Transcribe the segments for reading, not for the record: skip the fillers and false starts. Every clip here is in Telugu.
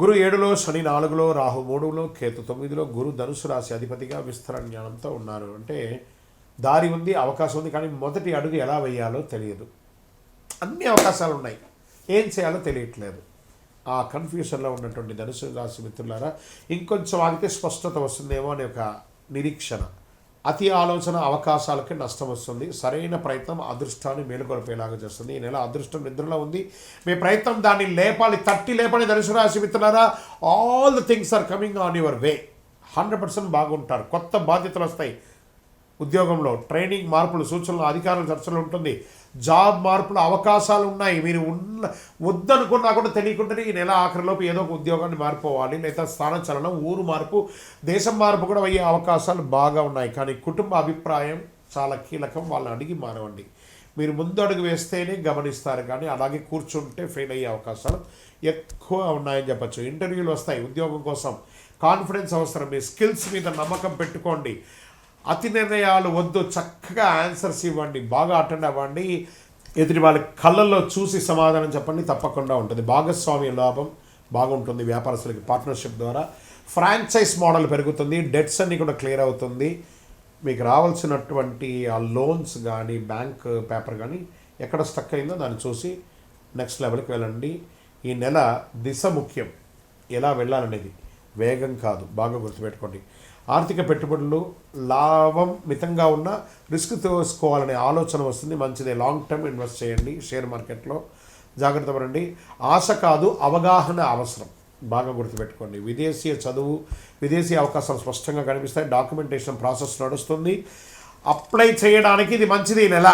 గురు 7లో, శని 4లో, రాహు 3లో, కేతు 9లో, గురు ధనుసు రాశి అధిపతిగా విస్తరణ జ్ఞానంతో ఉన్నారు. అంటే దారి ఉంది, అవకాశం ఉంది, కానీ మొదటి అడుగు ఎలా వేయాలో తెలియదు. అన్ని అవకాశాలు ఉన్నాయి, ఏం చేయాలో తెలియట్లేదు. ఆ కన్ఫ్యూషన్లో ఉన్నటువంటి ధనుసు రాశి మిత్రులారా, ఇంకొంచెం ఆగితే స్పష్టత వస్తుందేమో అనే ఒక నిరీక్షణ. అతి ఆలోచన అవకాశాలకి నష్టం వస్తుంది. సరైన ప్రయత్నం అదృష్టాన్ని మేలుకొల్పేలాగా చేస్తుంది. ఈ నెల అదృష్టం నిద్రలో ఉంది. మీ ప్రయత్నం దాన్ని లేపాలి, తట్టి లేపాలి. ధనుసు రాశి మిత్రులారా, all the things are coming on your way. 100% బాగుంటారు. కొత్త బాధ్యతలు వస్తాయి. ఉద్యోగంలో ట్రైనింగ్, మార్పులు, సూచనలు, అధికారుల చర్చలు ఉంటుంది. జాబ్ మార్పులు అవకాశాలు ఉన్నాయి. మీరు వద్దనుకున్నా కూడా తెలియకుండానే ఈ నెల ఆఖరిలోపు ఏదో ఒక ఉద్యోగాన్ని మారిపోవాలి, లేదా స్థాన చలనం, ఊరు మార్పు, దేశం మార్పు కూడా అయ్యే అవకాశాలు బాగా ఉన్నాయి. కానీ కుటుంబ అభిప్రాయం చాలా కీలకం. వాళ్ళని అడిగి మారవండి. మీరు ముందు అడుగు వేస్తేనే గమనిస్తారు, కానీ అలాగే కూర్చుంటే ఫెయిల్ అయ్యే అవకాశాలు ఎక్కువ ఉన్నాయని చెప్పచ్చు. ఇంటర్వ్యూలు వస్తాయి ఉద్యోగం కోసం. కాన్ఫిడెన్స్ అవసరం. మీ స్కిల్స్ మీద నమ్మకం పెట్టుకోండి. అతి నిర్ణయాలు వద్దు. చక్కగా ఆన్సర్స్ ఇవ్వండి, బాగా అటెండ్ అవ్వండి. ఎదుటి వాళ్ళ కళ్ళల్లో చూసి సమాధానం చెప్పండి, తప్పకుండా ఉంటుంది. భాగస్వామ్య లాభం బాగుంటుంది. వ్యాపారస్తులకి పార్ట్నర్షిప్ ద్వారా ఫ్రాంచైజ్ మోడల్ పెరుగుతుంది. డెట్స్ అన్నీ కూడా క్లియర్ అవుతుంది. మీకు రావాల్సినటువంటి ఆ లోన్స్ కానీ, బ్యాంక్ పేపర్ కానీ ఎక్కడ స్టక్ అయిందో దాన్ని చూసి నెక్స్ట్ లెవెల్కి వెళ్ళండి. ఈ నెల దిశ ముఖ్యం, ఎలా వెళ్ళాలనేది, వేగం కాదు. బాగా గుర్తుపెట్టుకోండి. ఆర్థిక పెట్టుబడులు లాభం మితంగా ఉన్న రిస్క్ తీసుకోవాలనే ఆలోచన వస్తుంది. మంచిదే. లాంగ్ టర్మ్ ఇన్వెస్ట్ చేయండి. షేర్ మార్కెట్లో జాగ్రత్త పడండి. ఆశ కాదు, అవగాహన అవసరం. బాగా గుర్తుపెట్టుకోండి. విదేశీయ చదువు, విదేశీ అవకాశాలు స్పష్టంగా కనిపిస్తాయి. డాక్యుమెంటేషన్ ప్రాసెస్ నడుస్తుంది. అప్లై చేయడానికి ఇది మంచిది. ఈ నెల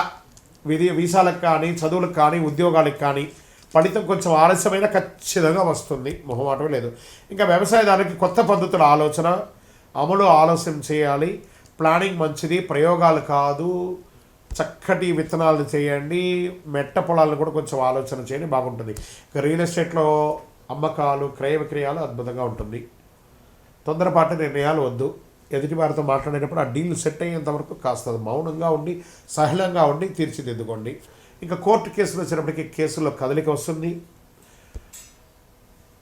వీసాలకు కానీ, చదువులకు కానీ, ఉద్యోగాలకు కానీ ఫలితం కొంచెం ఆలస్యమైన ఖచ్చితంగా వస్తుంది. మొహమాటం లేదు. ఇంకా వ్యవసాయదారునికి కొత్త పద్ధతుల ఆలోచన అమలు ఆలస్యం చేయాలి. ప్లానింగ్ మంచిది, ప్రయోగాలు కాదు. చక్కటి విత్తనాలను చేయండి. మెట్ట పొలాలను కూడా కొంచెం ఆలోచన చేయండి, బాగుంటుంది. రియల్ ఎస్టేట్లో అమ్మకాలు, క్రయ విక్రయాలు అద్భుతంగా ఉంటుంది. తొందరపాటు నిర్ణయాలు వద్దు. ఎదుటి వారితో మాట్లాడేటప్పుడు ఆ డీల్ సెట్ అయ్యేంత వరకు కాస్త మౌనంగా ఉండి, సహలంగా ఉండి తీర్చిదిద్దుకోండి. ఇంకా కోర్టు కేసులు వచ్చినప్పటికీ కేసుల్లో కదలిక వస్తుంది.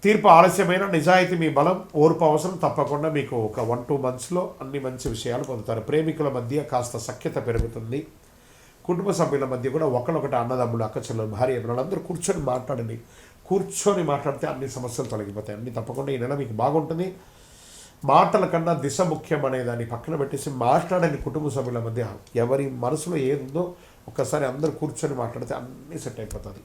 తీర్పు ఆలస్యమైన నిజాయితీ మీ బలం, ఓర్పు అవసరం. తప్పకుండా మీకు ఒక 1-2 monthsలో అన్ని మంచి విషయాలు పొందుతారు. ప్రేమికుల మధ్య కాస్త సఖ్యత పెరుగుతుంది. కుటుంబ సభ్యుల మధ్య కూడా ఒకళ్ళొకటి, అన్నదమ్ములు, అక్కచెల్లెలు, భార్య అందరూ కూర్చొని మాట్లాడండి. కూర్చొని మాట్లాడితే అన్ని సమస్యలు తొలగిపోతాయి. అన్ని తప్పకుండా ఈ నెల మీకు బాగుంటుంది. మాటల కన్నా దిశ ముఖ్యం అనే దాన్ని పక్కన పెట్టేసి మాట్లాడని కుటుంబ సభ్యుల మధ్య ఎవరి మనసులో ఏదుందో ఒక్కసారి అందరూ కూర్చొని మాట్లాడితే అన్నీ సెట్ అయిపోతుంది.